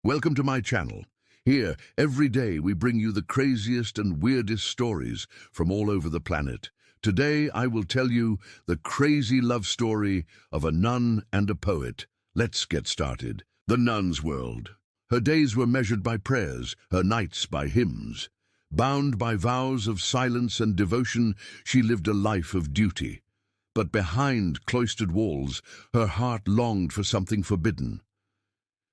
Welcome to my channel. Here, every day we bring you the craziest and weirdest stories from all over the planet. Today I will tell you the crazy love story of a nun and a poet. Let's get started. The nun's world. Her days were measured by prayers, her nights by hymns. Bound by vows of silence and devotion, she lived a life of duty. But behind cloistered walls, her heart longed for something forbidden.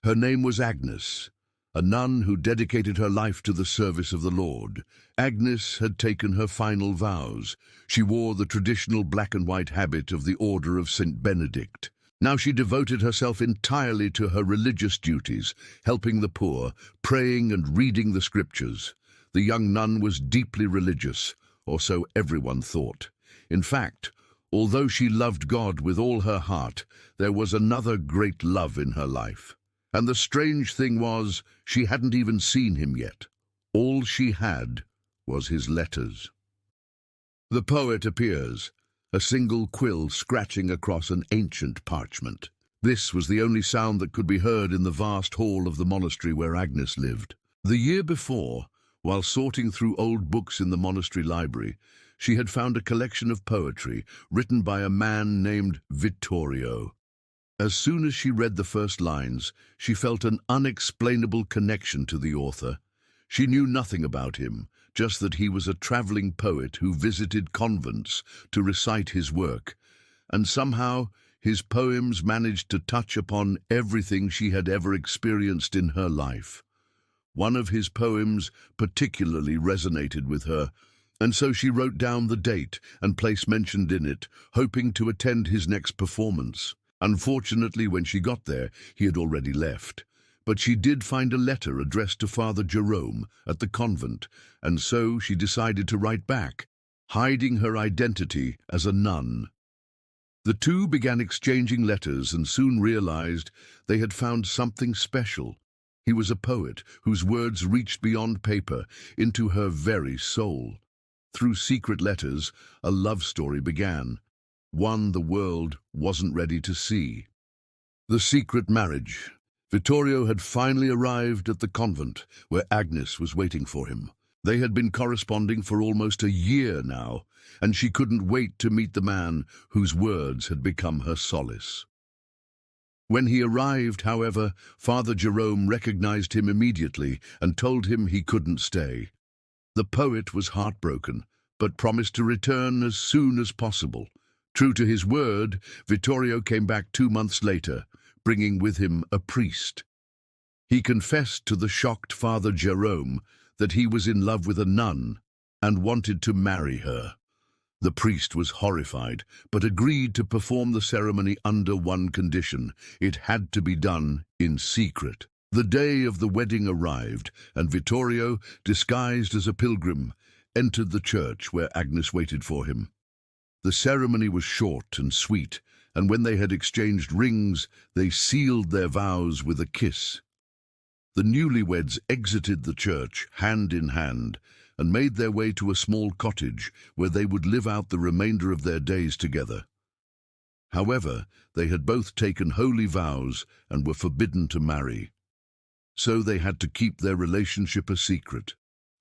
Her name was Agnes, a nun who dedicated her life to the service of the Lord. Agnes had taken her final vows. She wore the traditional black and white habit of the Order of St. Benedict. Now she devoted herself entirely to her religious duties, helping the poor, praying and reading the scriptures. The young nun was deeply religious, or so everyone thought. In fact, although she loved God with all her heart, there was another great love in her life. And the strange thing was, she hadn't even seen him yet. All she had was his letters. The poet appears, a single quill scratching across an ancient parchment. This was the only sound that could be heard in the vast hall of the monastery where Agnes lived. The year before, while sorting through old books in the monastery library, she had found a collection of poetry written by a man named Vittorio. As soon as she read the first lines, she felt an unexplainable connection to the author. She knew nothing about him, just that he was a traveling poet who visited convents to recite his work, and somehow his poems managed to touch upon everything she had ever experienced in her life. One of his poems particularly resonated with her, and so she wrote down the date and place mentioned in it, hoping to attend his next performance. Unfortunately, when she got there, he had already left. But she did find a letter addressed to Father Jerome at the convent, and so she decided to write back, hiding her identity as a nun. The two began exchanging letters and soon realized they had found something special. He was a poet whose words reached beyond paper into her very soul. Through secret letters, a love story began. One the world wasn't ready to see. The secret marriage. Vittorio had finally arrived at the convent where Agnes was waiting for him. They had been corresponding for almost a year now, and she couldn't wait to meet the man whose words had become her solace. When he arrived, however, Father Jerome recognized him immediately and told him he couldn't stay. The poet was heartbroken, but promised to return as soon as possible. True to his word, Vittorio came back 2 months later, bringing with him a priest. He confessed to the shocked Father Jerome that he was in love with a nun and wanted to marry her. The priest was horrified, but agreed to perform the ceremony under one condition: it had to be done in secret. The day of the wedding arrived, and Vittorio, disguised as a pilgrim, entered the church where Agnes waited for him. The ceremony was short and sweet, and when they had exchanged rings, they sealed their vows with a kiss. The newlyweds exited the church, hand in hand, and made their way to a small cottage where they would live out the remainder of their days together. However, they had both taken holy vows and were forbidden to marry. So they had to keep their relationship a secret,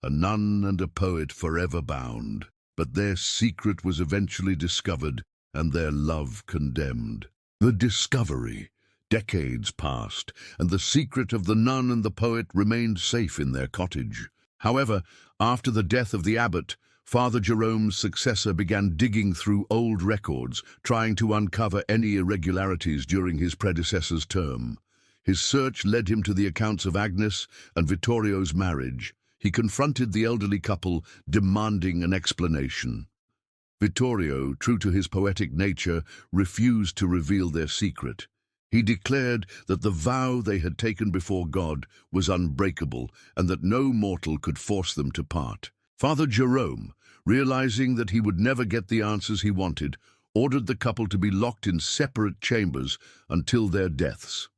a nun and a poet forever bound. But their secret was eventually discovered and their love condemned. The discovery. Decades passed, and the secret of the nun and the poet remained safe in their cottage. However, after the death of the abbot, Father Jerome's successor began digging through old records, trying to uncover any irregularities during his predecessor's term. His search led him to the accounts of Agnes and Vittorio's marriage. He confronted the elderly couple, demanding an explanation. Vittorio, true to his poetic nature, refused to reveal their secret. He declared that the vow they had taken before God was unbreakable and that no mortal could force them to part. Father Jerome, realizing that he would never get the answers he wanted, ordered the couple to be locked in separate chambers until their deaths.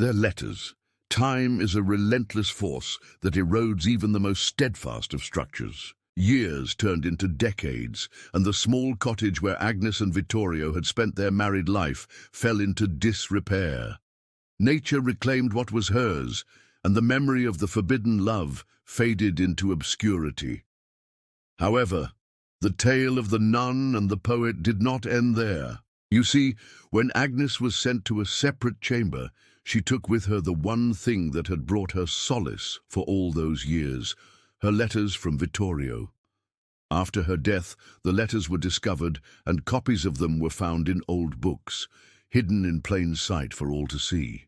Their letters. Time is a relentless force that erodes even the most steadfast of structures. Years turned into decades, and the small cottage where Agnes and Vittorio had spent their married life fell into disrepair. Nature reclaimed what was hers, and the memory of the forbidden love faded into obscurity. However, the tale of the nun and the poet did not end there. You see, when Agnes was sent to a separate chamber, she took with her the one thing that had brought her solace for all those years, her letters from Vittorio. After her death, the letters were discovered, and copies of them were found in old books, hidden in plain sight for all to see.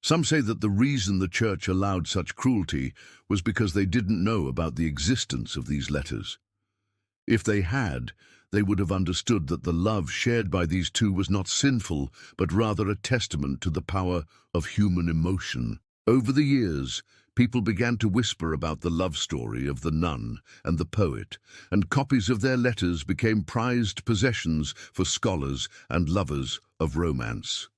Some say that the reason the church allowed such cruelty was because they didn't know about the existence of these letters. If they had, they would have understood that the love shared by these two was not sinful, but rather a testament to the power of human emotion. Over the years, people began to whisper about the love story of the nun and the poet, and copies of their letters became prized possessions for scholars and lovers of romance.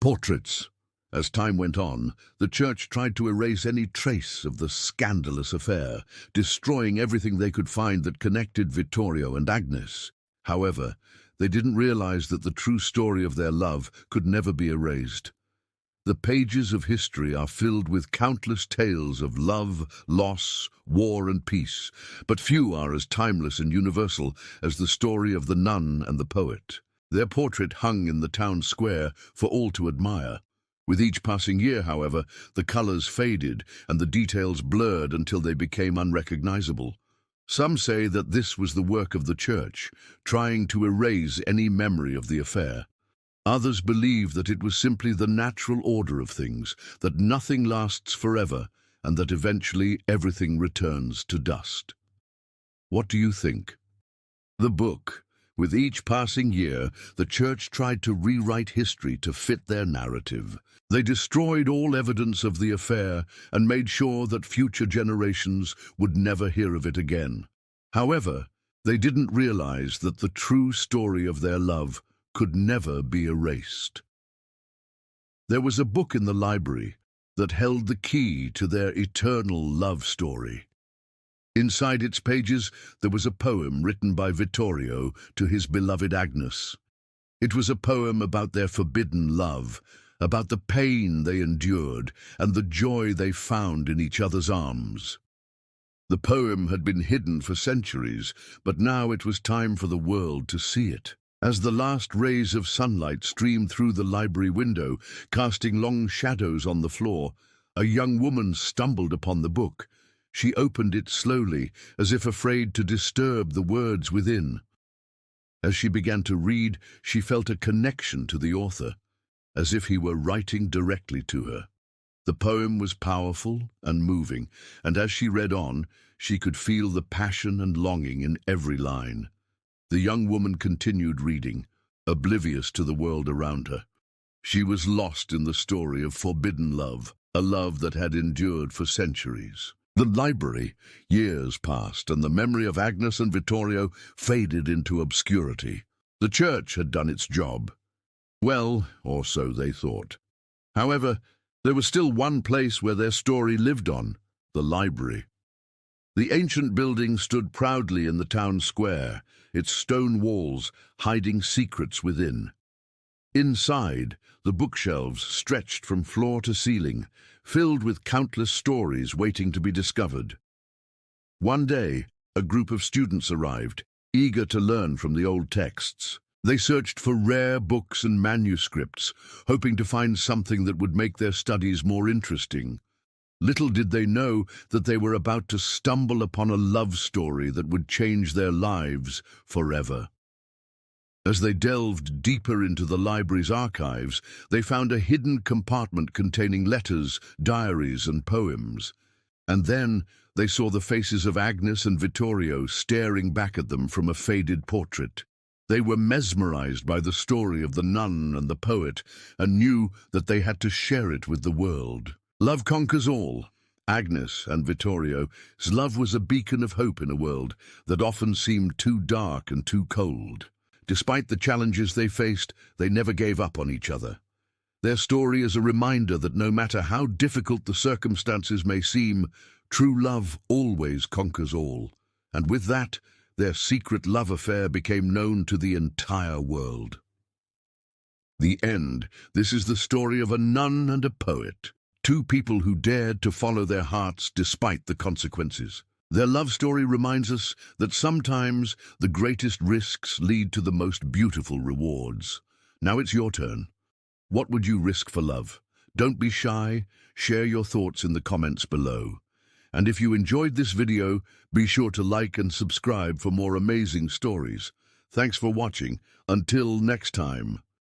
Portraits. As time went on, the church tried to erase any trace of the scandalous affair, destroying everything they could find that connected Vittorio and Agnes. However, they didn't realize that the true story of their love could never be erased. The pages of history are filled with countless tales of love, loss, war, and peace, but few are as timeless and universal as the story of the nun and the poet. Their portrait hung in the town square for all to admire. With each passing year, however, the colors faded and the details blurred until they became unrecognizable. Some say that this was the work of the church, trying to erase any memory of the affair. Others believe that it was simply the natural order of things, that nothing lasts forever, and that eventually everything returns to dust. What do you think? The book. With each passing year, the church tried to rewrite history to fit their narrative. They destroyed all evidence of the affair and made sure that future generations would never hear of it again. However, they didn't realize that the true story of their love could never be erased. There was a book in the library that held the key to their eternal love story. Inside its pages, there was a poem written by Vittorio to his beloved Agnes. It was a poem about their forbidden love, about the pain they endured and the joy they found in each other's arms. The poem had been hidden for centuries, but now it was time for the world to see it. As the last rays of sunlight streamed through the library window, casting long shadows on the floor, a young woman stumbled upon the book. She opened it slowly, as if afraid to disturb the words within. As she began to read, she felt a connection to the author, as if he were writing directly to her. The poem was powerful and moving, and as she read on, she could feel the passion and longing in every line. The young woman continued reading, oblivious to the world around her. She was lost in the story of forbidden love, a love that had endured for centuries. The library, years passed, and the memory of Agnes and Vittorio faded into obscurity. The church had done its job. Well, or so they thought. However, there was still one place where their story lived on, the library. The ancient building stood proudly in the town square, its stone walls hiding secrets within. Inside, the bookshelves stretched from floor to ceiling, filled with countless stories waiting to be discovered. One day, a group of students arrived, eager to learn from the old texts. They searched for rare books and manuscripts, hoping to find something that would make their studies more interesting. Little did they know that they were about to stumble upon a love story that would change their lives forever. As they delved deeper into the library's archives, they found a hidden compartment containing letters, diaries, and poems. And then they saw the faces of Agnes and Vittorio staring back at them from a faded portrait. They were mesmerized by the story of the nun and the poet and knew that they had to share it with the world. Love conquers all. Agnes and Vittorio's love was a beacon of hope in a world that often seemed too dark and too cold. Despite the challenges they faced, they never gave up on each other. Their story is a reminder that no matter how difficult the circumstances may seem, true love always conquers all. And with that, their secret love affair became known to the entire world. The end. This is the story of a nun and a poet. Two people who dared to follow their hearts despite the consequences. Their love story reminds us that sometimes the greatest risks lead to the most beautiful rewards. Now it's your turn. What would you risk for love? Don't be shy. Share your thoughts in the comments below. And if you enjoyed this video, be sure to like and subscribe for more amazing stories. Thanks for watching. Until next time.